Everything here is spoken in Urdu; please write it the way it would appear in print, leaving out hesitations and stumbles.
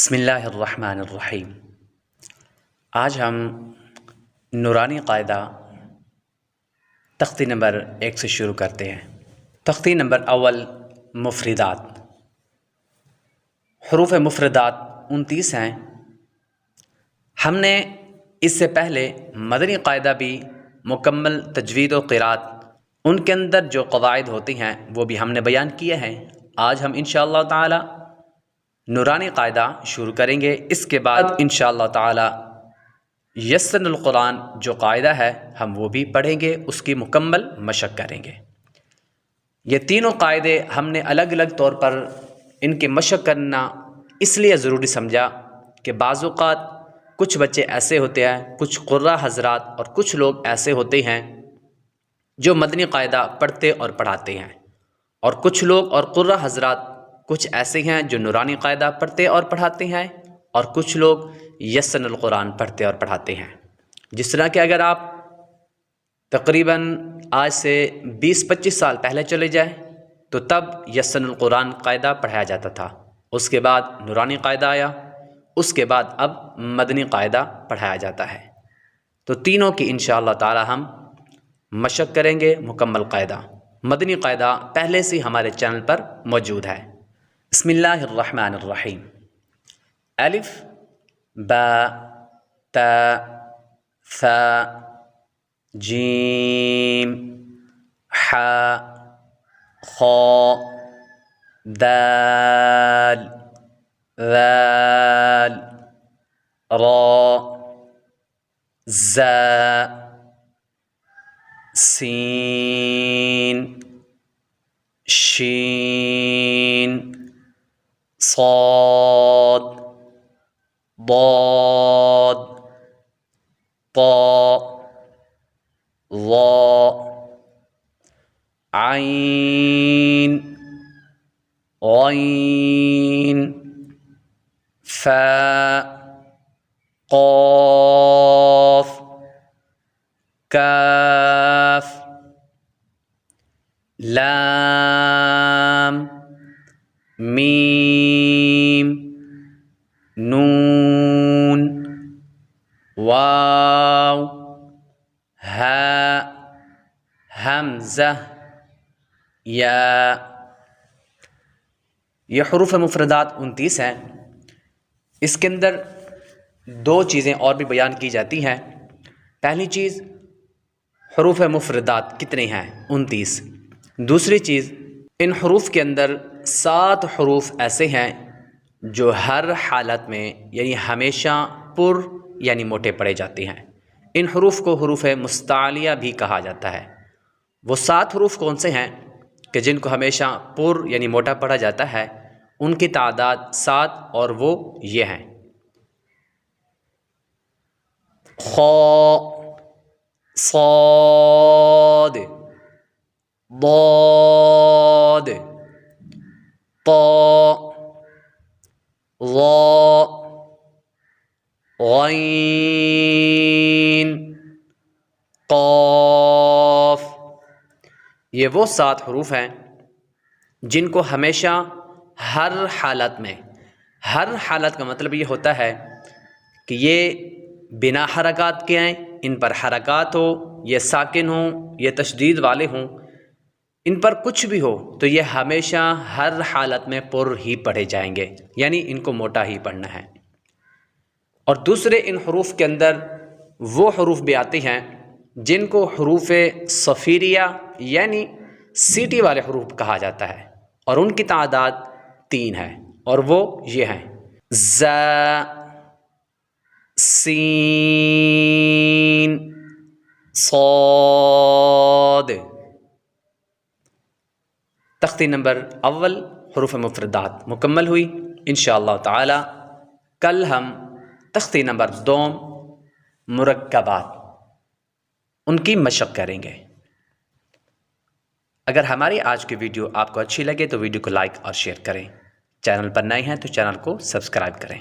بسم اللہ الرحمن الرحیم۔ آج ہم نورانی قاعدہ تختی نمبر 1 سے شروع کرتے ہیں۔ تختی نمبر اول مفردات۔ حروف مفردات 29 ہیں۔ ہم نے اس سے پہلے مدنی قاعدہ بھی مکمل تجوید و قرات ان کے اندر جو قواعد ہوتی ہیں وہ بھی ہم نے بیان کیے ہیں۔ آج ہم انشاءاللہ تعالی نورانی قاعدہ شروع کریں گے۔ اس کے بعد انشاءاللہ تعالی یسن القرآن جو قاعدہ ہے ہم وہ بھی پڑھیں گے، اس کی مکمل مشق کریں گے۔ یہ تینوں قاعدے ہم نے الگ الگ طور پر ان کے مشق کرنا اس لیے ضروری سمجھا کہ بعض اوقات کچھ بچے ایسے ہوتے ہیں، کچھ قراء حضرات اور کچھ لوگ ایسے ہوتے ہیں جو مدنی قاعدہ پڑھتے اور پڑھاتے ہیں، اور کچھ لوگ اور قراء حضرات کچھ ایسے ہیں جو نورانی قاعدہ پڑھتے اور پڑھاتے ہیں، اور کچھ لوگ یسن القرآن پڑھتے اور پڑھاتے ہیں۔ جس طرح کہ اگر آپ تقریباً آج سے 20-25 سال پہلے چلے جائیں تو تب یسن القرآن قاعدہ پڑھایا جاتا تھا، اس کے بعد نورانی قاعدہ آیا، اس کے بعد اب مدنی قاعدہ پڑھایا جاتا ہے۔ تو تینوں کی انشاءاللہ تعالی ہم مشق کریں گے مکمل قاعدہ۔ مدنی قاعدہ پہلے سے ہمارے چینل پر موجود ہے۔ بسم اللہ الرحمن الرحیم۔ الف با تا ثا جیم حا خا دال ذال را زا سین شین صاد ضاد طاء ظاء عین غین فاء قاف کاف لام میم نون واو ہاء حمزہ یا۔ یہ حروف مفردات 29 ہیں۔ اس کے اندر دو چیزیں اور بھی بیان کی جاتی ہیں۔ پہلی چیز حروف مفردات کتنے ہیں؟ 29۔ دوسری چیز ان حروف کے اندر 7 حروف ایسے ہیں جو ہر حالت میں یعنی ہمیشہ پر یعنی موٹے پڑھے جاتے ہیں۔ ان حروف کو حروف مستعلیہ بھی کہا جاتا ہے۔ وہ 7 حروف کون سے ہیں کہ جن کو ہمیشہ پر یعنی موٹا پڑھا جاتا ہے؟ ان کی تعداد 7 اور وہ یہ ہیں: خا صاد ضاد طاء ظاء غین قاف۔ یہ وہ 7 حروف ہیں جن کو ہمیشہ ہر حالت میں، ہر حالت کا مطلب یہ ہوتا ہے کہ یہ بنا حرکات کے ہیں، ان پر حرکات ہو، یہ ساکن ہوں، یہ تشدید والے ہوں، ان پر کچھ بھی ہو تو یہ ہمیشہ ہر حالت میں پر ہی پڑھے جائیں گے، یعنی ان کو موٹا ہی پڑھنا ہے۔ اور دوسرے ان حروف کے اندر وہ حروف بھی آتے ہیں جن کو حروف صفیریہ یعنی سیٹی والے حروف کہا جاتا ہے، اور ان کی تعداد 3 ہے، اور وہ یہ ہیں: ز سین صاد۔ تختی نمبر اول حروف مفردات مکمل ہوئی۔ انشاءاللہ تعالی کل ہم تختی نمبر 2 مرکبات ان کی مشق کریں گے۔ اگر ہماری آج کی ویڈیو آپ کو اچھی لگے تو ویڈیو کو لائک اور شیئر کریں۔ چینل پر نئے ہیں تو چینل کو سبسکرائب کریں۔